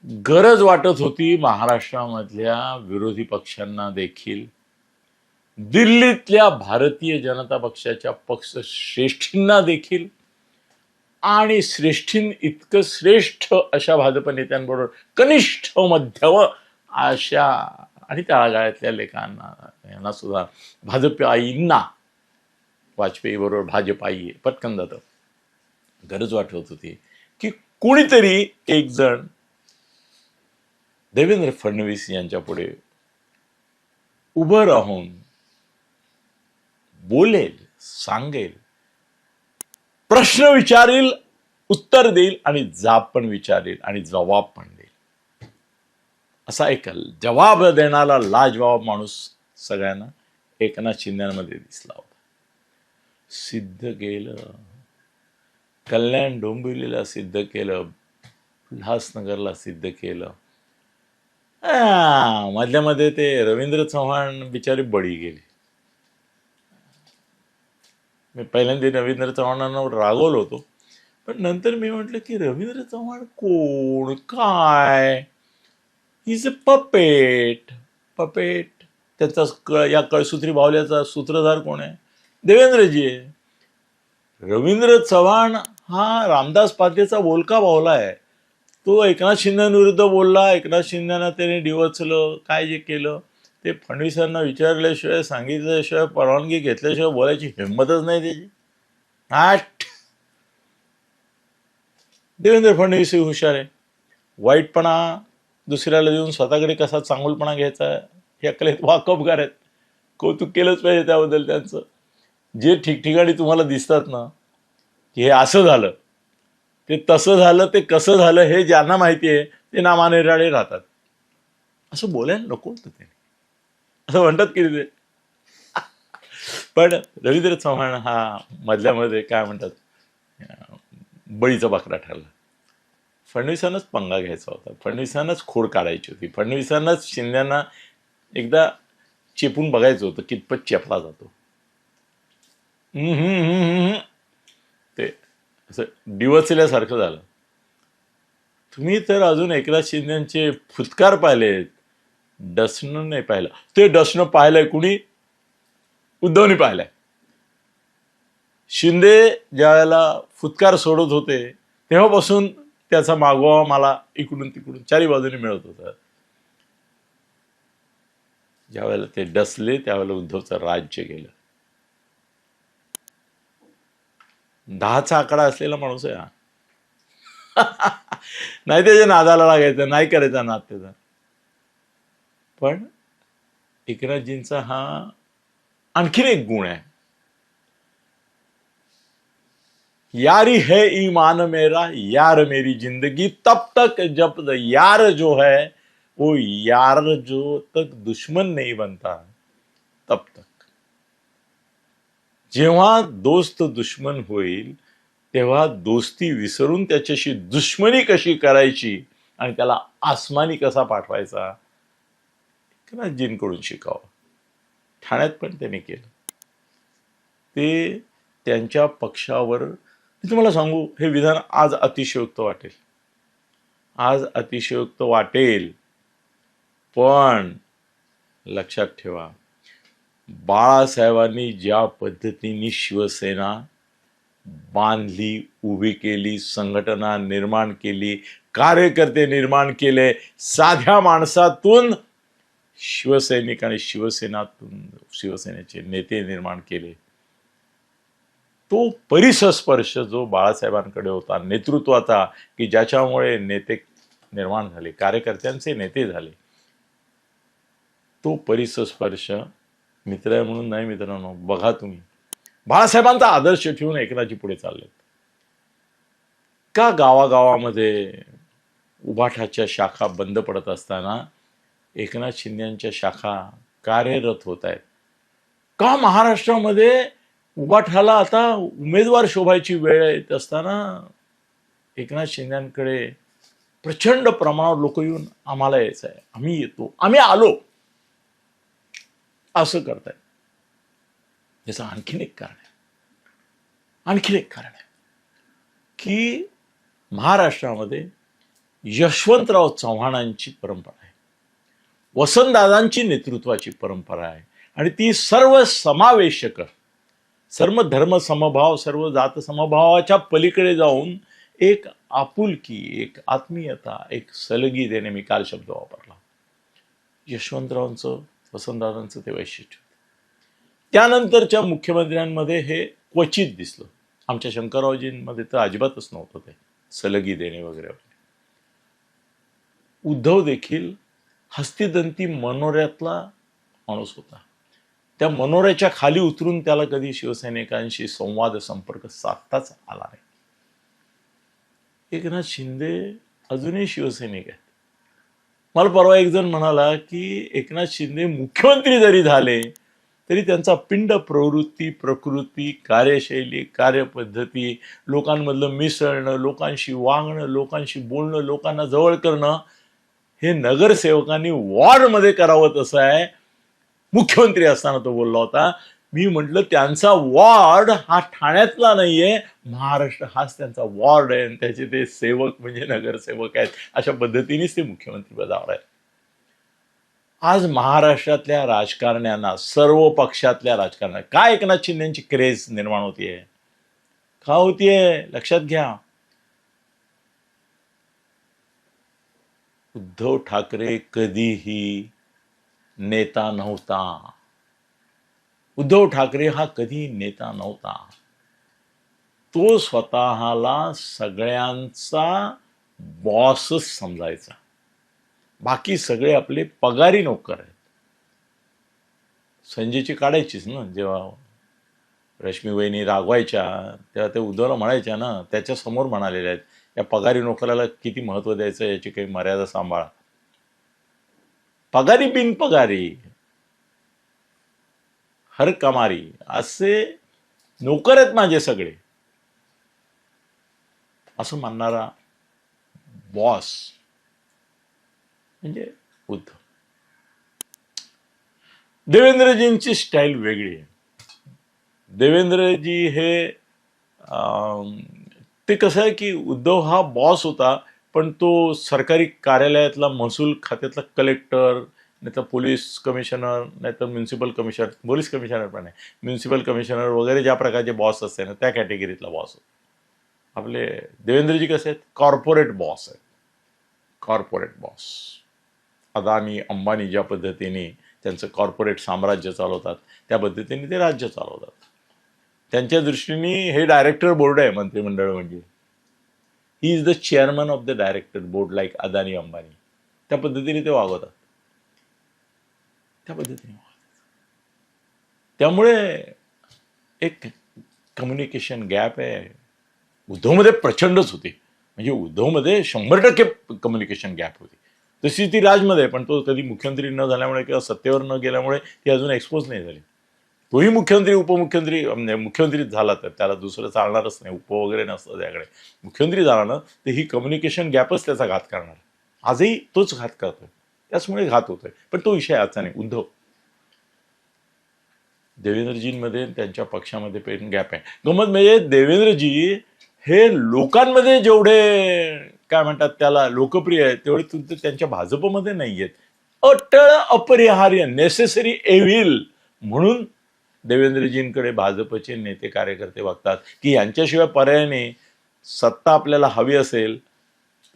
गरज वाटत होती महाराष्ट्रामधल्या विरोधी पक्षांना देखील, दिल्लीतल्या भारतीय जनता पक्षाच्या पक्षश्रेष्ठींना देखील आणि श्रेष्ठीं इतकं श्रेष्ठ अशा भाजप नेत्यांबरोबर कनिष्ठ मध्यम अशा आणि तळागाळातल्या लेखांना यांना सुद्धा भाजपाईंना, वाजपेयी बरोबर भाजपाई पटकन जातं, गरज वाटत होती की कोणीतरी एक जण देवेंद्र फडणवीस यांच्या पुढे उभं राहून बोलेल, सांगेल, प्रश्न विचारेल, उत्तर देईल आणि जाब पण विचारेल आणि जबाब पण देईल, असा एक जवाब देणारा लाजवाब माणूस सगळ्यांना एकनाथ शिंदेमध्ये दिसला होता. सिद्ध केलं, कल्याण डोंबिवलीला सिद्ध केलं, उल्हासनगरला सिद्ध केलं. मधल्या मध्ये ते रवींद्र चव्हाण बिचारे बळी गेले. मी पहिल्यांदा रवींद्र चव्हाणांवर रागवलो होतो, पण नंतर मी म्हटलं की रवींद्र चव्हाण कोण, काय, इज अ पपेट. त्याचा या कळसूत्री बावल्याचा सूत्रधार कोण आहे? देवेंद्रजी आहे. रवींद्र चव्हाण हा रामदास पातेचा बोलका बावला आहे. तो एकनाथ शिंदेविरुद्ध बोलला, एकनाथ शिंदेना त्याने डिवचलं, काय जे केलं ते फडणवीसांना विचारल्याशिवाय, सांगितल्याशिवाय, परवानगी घेतल्याशिवाय बोलायची हिंमतच नाही त्याची. देवेंद्र फडणवीस हुशार आहे. वाईटपणा दुसऱ्याला देऊन स्वतःकडे कसा चांगुलपणा घ्यायचा हे अकलेत वाकबगार आहेत. कौतुक केलंच पाहिजे त्याबद्दल त्यांचं. जे ठिकठिकाणी तुम्हाला दिसतात ना की हे असं झालं, ते तसं झालं, ते कसं झालं हे ज्यांना माहिती आहे ते नामानिराळे राहतात. असं बोलायला नको होतं ते, असं म्हणतात की ते. पण रवींद्र चव्हाण हा मधल्यामध्ये काय म्हणतात बळीचा बकरा ठरला. फडणवीसांनाच पंगा घ्यायचा होता, फडणवीसांनाच खोड काढायची होती, फडणवीसांनाच शिंद्यांना एकदा चेपून बघायचं होतं कितपत चेपला जातो. ते असं डिवचल्यासारखं झालं. तुम्ही तर अजून एकनाथ शिंदेचे फुतकार पाहिलेत, डसणं नाही पाहिलं. ते डसणं पाहिलंय कुणी? उद्धवनी पाहिलंय. शिंदे ज्या वेळेला फुतकार सोडत होते तेव्हापासून त्याचा मागोवा मला इकडून तिकडून चारी बाजूने मिळत होता. ज्या वेळेला ते डसले त्यावेळेला उद्धवचं राज्य गेलं. 10चा आकडा असलेला माणूस आहे हा. नाही त्याच्या नादाला लागायचं, नाही करायचा नाद त्याचा. पण एकनाथजींचा हा आणखीन एक गुण आहे. यारी है ईमान मेरा, यार मेरी जिंदगी, तब तक जब यार जो है वो यार जो तक दुश्मन नहीं बनता तब तक. जेव्हा दोस्त दुश्मन होईल तेव्हा दोस्ती विसरून त्याच्याशी दुश्मनी कशी करायची आणि त्याला आसमानी कसा पाठवायचा एकनाथजींकडून शिकावं. ठाण्यात पण त्यांनी केलं. ते त्यांच्या पक्षावर, मी तुम्हाला सांगू, हे विधान आज अतिशयोक्त वाटेल, आज अतिशयोक्त वाटेल, पण लक्षात ठेवा, बाळासाहेबांनी ज्या पद्धतीने शिवसेना बांधली, उभी केली, संघटना निर्माण केली, कार्यकर्ते निर्माण केले, साध्या माणसातून शिवसैनिक आणि शिवसेनेचे नेते निर्माण केले, तो परिसस्पर्श जो बाळासाहेबांकडे होता नेतृत्वाचा, की ज्याच्यामुळे नेते निर्माण झाले, कार्यकर्त्यांचे नेते झाले, तो परिसस्पर्श मित्र आहे म्हणून नाही मित्रांनो. बघा तुम्ही, बाळासाहेबांचा आदर्श ठेवून एकनाथजी पुढे चाललेत. का गावागावामध्ये उभाठाच्या शाखा बंद पडत असताना एकनाथ शिंदेच्या शाखा कार्यरत होत आहेत? का महाराष्ट्रामध्ये उभाठाला आता उमेदवार शोधायची वेळ येत असताना एकनाथ शिंदेकडे प्रचंड प्रमाणावर लोक येऊन आम्हाला यायचं आहे, आम्ही येतो, आम्ही आलो, असं करतायत? याचं आणखीन एक कारण आहे की महाराष्ट्रामध्ये यशवंतराव चव्हाणांची परंपरा आहे, वसंतदादांची नेतृत्वाची परंपरा आहे, आणि ती सर्व समावेशक, सर्व धर्म समभाव, सर्व जात समभावाच्या पलीकडे जाऊन एक आपुलकी, एक आत्मीयता, एक सलगी देणे, मी काल शब्द वापरला, यशवंतरावांचं, वसंतदादांचं ते वैशिष्ट्य. त्यानंतरच्या मुख्यमंत्र्यांमध्ये हे क्वचित दिसलं. आमच्या शंकररावजींमध्ये तर अजिबातच नव्हतं ते सलगी देणे वगैरे वगैरे. उद्धव देखील हस्तिदंती मनोऱ्यातला माणूस होता. त्या मनोऱ्याच्या खाली उतरून त्याला कधी शिवसैनिकांशी संवाद संपर्क साधताच आला नाही. एकनाथ शिंदे अजूनही शिवसैनिक आहेत. मला परवा एक जण म्हणाला की एकनाथ शिंदे मुख्यमंत्री जरी झाले तरी त्यांचा पिंड प्रवृत्ती, प्रकृती, कार्यशैली, कार्यपद्धती, लोकांमधलं मिसळणं, लोकांशी वागणं, लोकांशी बोलणं, लोकांना जवळ करणं, हे नगरसेवकांनी वॉर्डमध्ये करावं तसं आहे. मुख्यमंत्री असताना तो बोलला होता. मी म्हटलं त्यांचा वॉर्ड हा ठाण्यातला नाहीये, महाराष्ट्र हाच त्यांचा वॉर्ड आहे, आणि त्याचे ते सेवक म्हणजे नगरसेवक आहेत. अशा पद्धतीनेच ते मुख्यमंत्री पदावर आहेत. आज महाराष्ट्रातल्या राजकारण्यांना, सर्व पक्षातल्या राजकारण्यांना काय एकनाथ शिंदेची क्रेज निर्माण होतीये, का होतीये, लक्षात घ्या. उद्धव ठाकरे कधीही नेता नव्हता. उद्धव ठाकरे हा कधी नेता नव्हता. तो स्वतःला सगळ्यांचा बॉसच समजायचा. बाकी सगळे आपले पगारी नोकर आहेत. संजयची काढायचीच ना, जेव्हा रश्मी वहिनी रागवायच्या तेव्हा ते उद्धवला म्हणायच्या ना, त्याच्या समोर म्हणालेल्या आहेत, या पगारी नोकराला किती महत्व द्यायचं याची काही मर्यादा सांभाळा. पगारी बिन पगारी, हर कमारी असे नोकर आहेत माझे सगळे, असं म्हणणारा बॉस म्हणजे उद्धव. देवेंद्रजींची स्टाईल वेगळी आहे. देवेंद्रजी हे ते कसं आहे की उद्धव हा बॉस होता, पण तो सरकारी कार्यालयातला, महसूल खात्यातला कलेक्टर, नाही तर पोलीस कमिशनर, नाही तर म्युन्सिपल कमिशनर, पोलीस कमिशनर पण आहे, म्युन्सिपल कमिशनर वगैरे ज्या प्रकारचे बॉस असते ना, त्या कॅटेगरीतला बॉस होता. आपले देवेंद्रजी कसे आहेत, कॉर्पोरेट बॉस आहेत. कॉर्पोरेट बॉस, अदानी अंबानी ज्या पद्धतीने त्यांचं कॉर्पोरेट साम्राज्य चालवतात त्या पद्धतीने ते राज्य चालवतात. त्यांच्या दृष्टीने हे डायरेक्टर बोर्ड आहे मंत्रिमंडळ म्हणजे. He is the chairman of the director board like Adani Ambani. त्या पद्धतीने ते वागवतात, त्या पद्धतीने वागवतात. त्यामुळे एक कम्युनिकेशन गॅप आहे. उद्धवमध्ये प्रचंडच होती, म्हणजे उद्धवमध्ये 100% कम्युनिकेशन गॅप होती. तशी ती राजमध्ये, पण तो कधी मुख्यमंत्री न झाल्यामुळे किंवा सत्तेवर न गेल्यामुळे ती अजून एक्सपोज नाही झाली. तोही मुख्यमंत्री, उपमुख्यमंत्री, मुख्यमंत्रीच झाला तर त्याला दुसरं चालणारच नाही, उप वगैरे नसतं त्याकडे. मुख्यमंत्री झाला ना तर ही कम्युनिकेशन गॅपच त्याचा घात करणार. आजही तोच घात करतोय, त्याचमुळे घात होतोय. पण तो विषय आजचा नाही. उद्धव, देवेंद्रजींमध्ये त्यांच्या पक्षामध्ये पण गॅप आहे. गमत म्हणजे देवेंद्रजी हे लोकांमध्ये जेवढे काय म्हणतात त्याला लोकप्रिय आहे, तेवढे तुमचे त्यांच्या भाजपमध्ये नाही आहेत. अटळ अपरिहार्य, नेसेसरी एव्हिल म्हणून देवेंद्रजींकडे भाजपचे नेते कार्यकर्ते बघतात की यांच्याशिवाय पर्यायाने सत्ता आपल्याला हवी असेल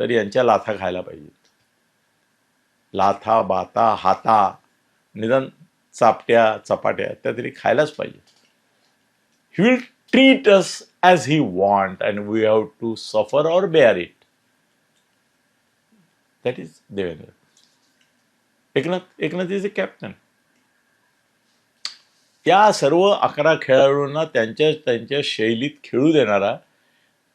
तर यांच्या लाथा खायला पाहिजेत. लाथा, बाता, हाता, निदान चापट्या, चपाट्या त्या तरी खायलाच पाहिजे. He will treat us as he want and we have to suffer or bear it. That is Devendra. Eknath is a captain. त्या सर्व 11 खेळाडूंना त्यांच्या शैलीत खेळू देणारा,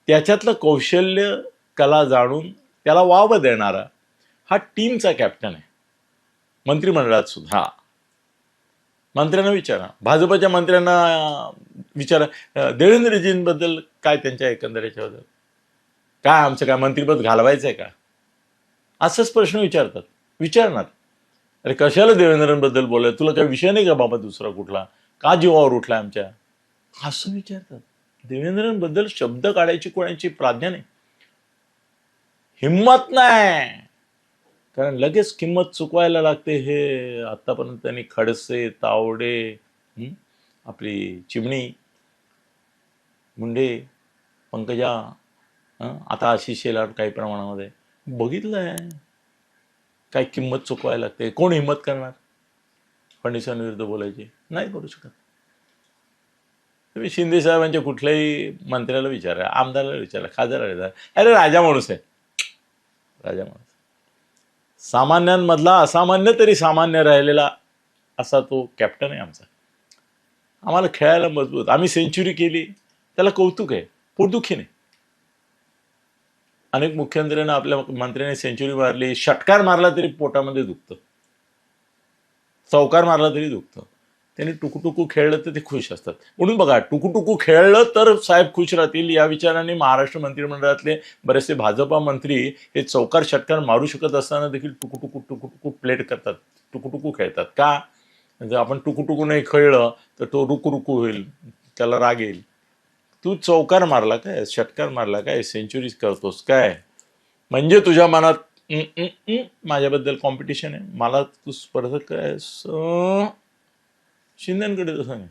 त्याच्यातलं कौशल्य कला जाणून त्याला वाव देणारा हा टीमचा कॅप्टन आहे. मंत्रिमंडळात सुद्धा मंत्र्यांना विचारा, भाजपच्या मंत्र्यांना विचारा, देवेंद्रजींबद्दल काय त्यांच्या एकंदर याच्याबद्दल काय, आमचं काय मंत्रिपद घालवायचं आहे का, असंच प्रश्न विचारणार. अरे कशाला देवेंद्रांबद्दल बोलाय, तुला काही विषय नाही का बाबा दुसरा कुठला, का जीवावर उठला आमच्या, असं विचारतात. देवेंद्रांबद्दल शब्द काढायची कोणाची प्राज्ञा नाही. हिम्मत नाही, कारण लगेच किंमत चुकवायला लागते. हे आतापर्यंत त्यांनी खडसे, तावडे, आपली चिमणी, मुंडे, पंकजा, आता आशिष शेलार काही प्रमाणामध्ये बघितलंय. काय किंमत चुकवायला लागते. कोण हिंमत करणार फडणवीसांविरुद्ध बोलायची? नाही करू शकत. तुम्ही शिंदे साहेबांच्या कुठल्याही मंत्र्याला विचारा, आमदाराला विचारा, खासदाराला विचारा, अरे राजा माणूस आहे, राजा माणूस. सामान्यांमधला असामान्य तरी सामान्य राहिलेला असा तो कॅप्टन आहे आमचा. आम्हाला खेळायला मजबूत. आम्ही सेंचुरी केली त्याला कौतुक आहे, पोटदुखी नाही. अनेक मुख्यमंत्र्यांना आपल्या मंत्र्यांनी सेंचुरी मारली, षटकार मारला तरी पोटामध्ये दुखतं, चौकार मारला तरी दुखतं. त्यांनी टुकूटुकू खेळलं तर ते खुश असतात. म्हणून बघा, टुकूटुकू खेळलं तर साहेब खुश राहतील या विचाराने महाराष्ट्र मंत्रिमंडळातले बरेचसे भाजपा मंत्री हे चौकार षटकार मारू शकत असताना देखील टुकूटुकू टुकूटुकू प्लेट करतात, टुकूटुकू खेळतात. का? जर आपण टुकूटुकू नाही खेळलं तर तो रुकू होईल, त्याला राग येईल. तू चौकार मारला काय, षटकार मारला काय, सेंचुरी करतोस काय, म्हणजे तुझ्या मनात माझ्याबद्दल कॉम्पिटिशन आहे, मला तू स्पर्धक काय. शिंदेकडे तसं नाही.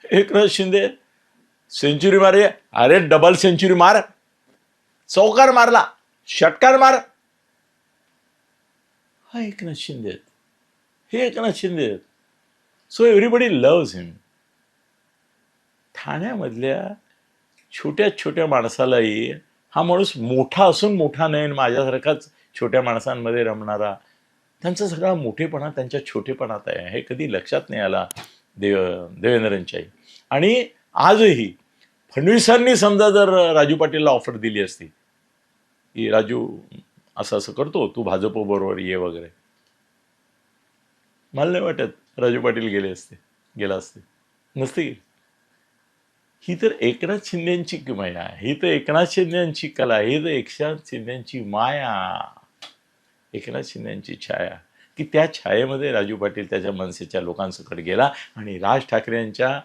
एकनाथ शिंदे सेंचुरी मारे, अरे डबल सेंचुरी मार, चौकार मारला, षटकार मार. हा एकनाथ शिंदे आहेत, हे एकनाथ शिंदे आहेत. सो एव्हरीबडी लव्स हिम. ठाण्यामधल्या छोट्या छोट्या माणसालाही हा माणूस मोठा असून मोठा नाही, माझ्यासारखाच छोट्या माणसांमध्ये रमणारा, त्यांचा सगळा मोठेपणा त्यांच्या छोटेपणात आहे. हे कधी लक्षात नाही आला देवेंद्रांच्याही. आणि आजही फडणवीसांनी समजा जर राजू पाटीलला ऑफर दिली असती की राजू असं असं करतो, तू भाजप बरोबर ये वगैरे, मला नाही वाटत राजू पाटील गेला असते, नसते गेले. ही तर एकनाथ शिंदेची माया, ही तर एकनाथ शिंदेची कला, ही तर एकनाथ शिंदेची माया, एकनाथ शिंदेची छाया, की त्या छायेमध्ये राजू पाटील त्याच्या मनसेच्या लोकांसकट गेला आणि राज ठाकरे यांच्या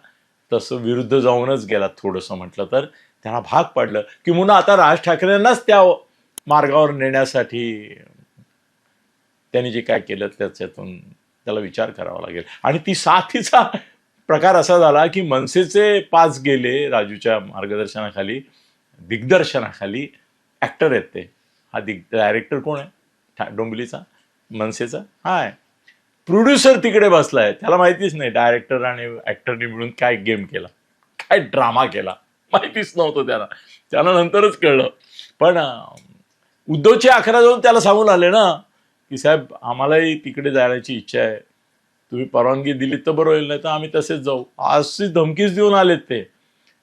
तसं विरुद्ध जाऊनच गेला. थोडंसं म्हटलं तर त्यांना भाग पाडलं की म्हणून आता राज ठाकरेंनाच त्या मार्गावर नेण्यासाठी त्यांनी जे काय केलं त्याच्यातून त्याला विचार करावा लागेल. आणि ती साथीचा प्रकार असा झाला की मनसेचे 5 गेले राजूच्या मार्गदर्शनाखाली, दिग्दर्शनाखाली. ऍक्टर आहेत ते. हा डायरेक्टर कोण आहे डोंबिवलीचा, मनसेचा? हाय. प्रोड्युसर तिकडे बसलाय, त्याला माहितीच नाही डायरेक्टर आणि ऍक्टरनी मिळून काय गेम केला, काय ड्रामा केला, माहितीच नव्हतं त्याला. त्याला नंतरच कळलं. पण उद्धवची 11 जाऊन त्याला सांगून आले ना की साहेब आम्हालाही तिकडे जाण्याची इच्छा आहे, तुम्ही परवानगी दिलीत तर बरं होईल, नाही तर आम्ही तसेच जाऊ, अशी धमकीच देऊन आलेत ते.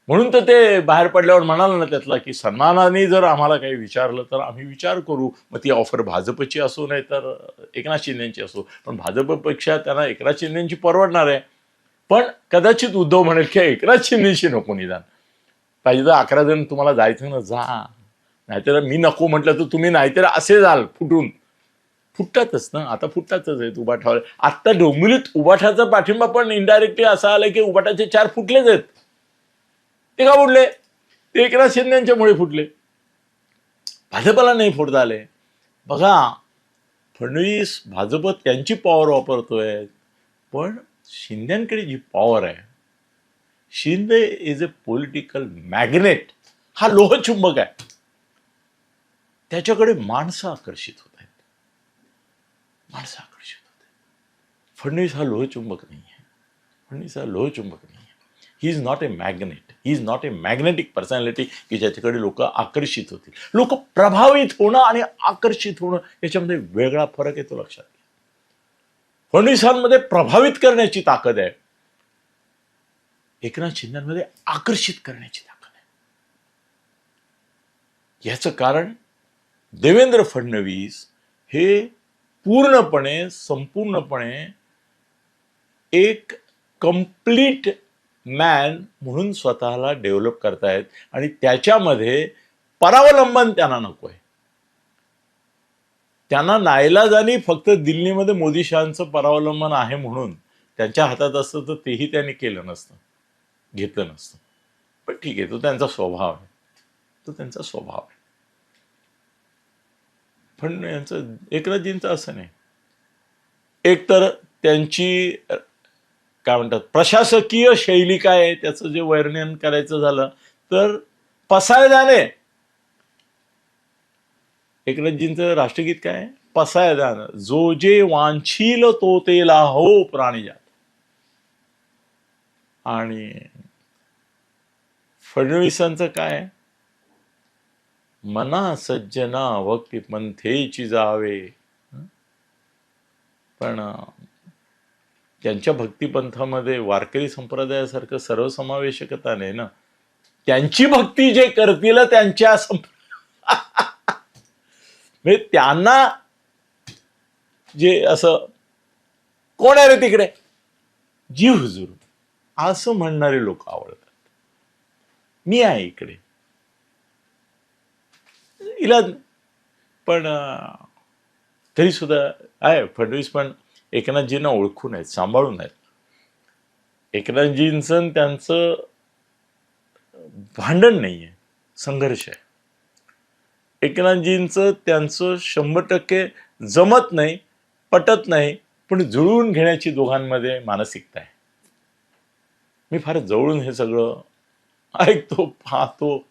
म्हणून तर ते बाहेर पडल्यावर म्हणाला ना त्यातला की सन्मानाने जर आम्हाला काही विचारलं तर आम्ही विचार करू. मग ती ऑफर भाजपची असो नाही तर एकनाथ शिंदेची असो, पण भाजपपेक्षा त्यांना एकनाथ शिंदेची परवडणार आहे. पण कदाचित उद्धव म्हणेल की एकनाथ शिंदेशी नको, निदान पाहिजे तर 11 जण तुम्हाला जायचं ना जा, नाहीतर मी नको म्हटलं तर तुम्ही नाहीतर असे जाल फुटून. फुटतातच ना, आता फुटतातच आहेत उबाठावर. आत्ता डोंबिवलीत उबाठाचा पाठिंबा पण इनडायरेक्टली असा आलाय की उबाठाचे 4 फुटलेच आहेत. ते का फुटले? ते एकनाथ शिंदेच्यामुळे फुटले, भाजपला नाही फुटता आले. बघा, फडणवीस भाजप त्यांची पॉवर वापरतोय, पण शिंदेकडे जी पॉवर आहे, Shinde is a political magnet. हा लोहचुंबक आहे, त्याच्याकडे माणसं आकर्षित होत आहेत, माणसं आकर्षित होत आहेत. फडणवीस हा लोहचुंबक नाही आहे, फडणवीस हा लोहचुंबक नाही आहे. He is not a magnet, he is not a magnetic personality की ज्याच्याकडे लोक आकर्षित होतील. लोक प्रभावित होणं आणि आकर्षित होणं याच्यामध्ये वेगळा फरक आहे, तो लक्षात घ्या. फडणवीसांमध्ये प्रभावित करण्याची ताकद आहे, एकनाथ शिंदेमध्ये आकर्षित करण्याची ताकद आहे. याचं कारण देवेंद्र फडणवीस हे पूर्णपणे संपूर्णपणे एक कंप्लीट मॅन म्हणून स्वतःला डेव्हलप करतायत आणि त्याच्यामध्ये परावलंबन त्यांना नको आहे. त्यांना नाईलाजाने फक्त दिल्लीमध्ये मोदी शहांचं परावलंबन आहे म्हणून त्यांच्या हातात असतं तर तेही त्यांनी केलं नसतं, घेतलं नसतं. पण ठीक आहे, तो त्यांचा स्वभाव आहे, तो त्यांचा स्वभाव आहे. पण यांचं एकनाथजींचं असं नाही. एक तर त्यांची काय म्हणतात प्रशासकीय शैली काय आहे त्याचं जे वर्णन करायचं झालं तर पसायदाने. एकनाथजींचं राष्ट्रगीत काय आहे? पसायदान. जो जे वांछील तो ते लाहो प्राणीजात. आणि फडणवीसांचं काय? मना सज्जना भक्ती पंथेची जावे. पण त्यांच्या भक्तिपंथामध्ये वारकरी संप्रदायासारखं सर्वसमावेशकता नाही ना. त्यांची भक्ती जे करतील त्यांच्या म्हणजे त्यांना जे असं कोण आहे रे तिकडे जीव हुजूर असं म्हणणारे लोक आवडतात. मी आहे इकडे इलाज. पण तरी सुद्धा आहे फडणवीस पण एकनाथजींना ओळखून आहेत, सांभाळून आहेत. एकनाथजींचं त्यांचं भांडण नाहीये, संघर्ष आहे. एकनाथजींचं त्यांचं 100% जमत नाही, पटत नाही, पण जुळवून घेण्याची दोघांमध्ये मानसिकता आहे. मी फार जवळून हे सगळं ऐकतो, पाहतो,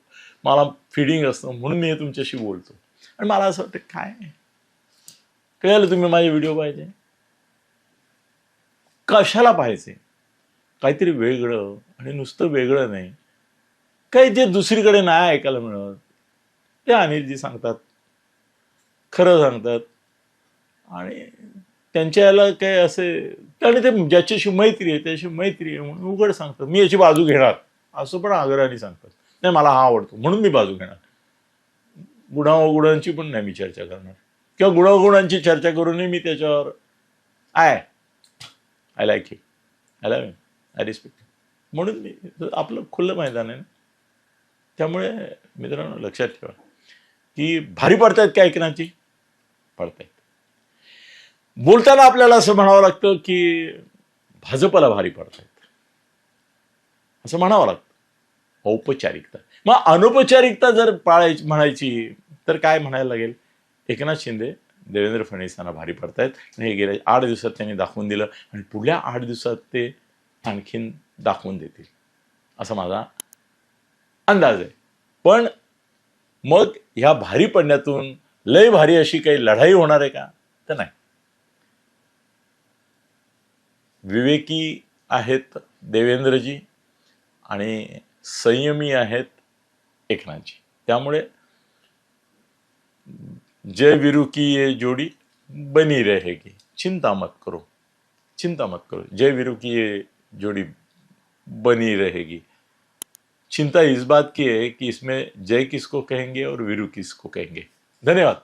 मला फिडिंग असतं म्हणून मी हे तुमच्याशी बोलतो. आणि मला असं वाटतं काय कळलं तुम्ही माझे व्हिडिओ पाहिजे, कशाला पाहायचे? काहीतरी वेगळं. आणि नुसतं वेगळं नाही, काही जे दुसरीकडे नाही ऐकायला मिळत ते अनिलजी सांगतात, खरं सांगतात. आणि त्यांच्या याला काय असे आणि ते ज्याच्याशी मैत्री आहे त्याशी मैत्री आहे म्हणून उघड सांगतात मी याची बाजू घेणार, असं पण आग्रहाने सांगतात. नाही मला हा आवडतो म्हणून मी बाजू घेणार. गुणावगुणांची पण नाही मी चर्चा करणार, किंवा गुणावगुणांची चर्चा करूनही मी त्याच्यावर I like him, I love him, I respect. म्हणून मी आपलं खुलं मैदान आहे ना. त्यामुळे मित्रांनो लक्षात ठेवा की भारी पडतायत का एकनाथजी? पडतायत. बोलताना आपल्याला असं म्हणावं लागतं की भाजपला भारी पडतायत असं म्हणावं लागतं, औपचारिकता. मग अनौपचारिकता जर पाळायची म्हणायची तर काय म्हणायला लागेल? एकनाथ शिंदे देवेंद्र फडणवीसांना भारी पडतायत. हे गेल्या 8 दिवसात त्यांनी दाखवून दिलं आणि पुढल्या 8 दिवसात ते आणखीन दाखवून देतील असा माझा अंदाज आहे. पण मग ह्या भारी पडण्यातून लय भारी अशी काही लढाई होणार आहे का? तर नाही. विवेकी आहेत देवेंद्रजी आणि संयमी आहेत एकनाथजी. त्यामुळे जय वीरू की ये जोड़ी बनी रहेगी, चिंता मत करो, चिंता मत करो. जय वीरू की ये जोड़ी बनी रहेगी. चिंता इस बात की है कि इसमें जय किसको कहेंगे और वीरू किसको कहेंगे. धन्यवाद.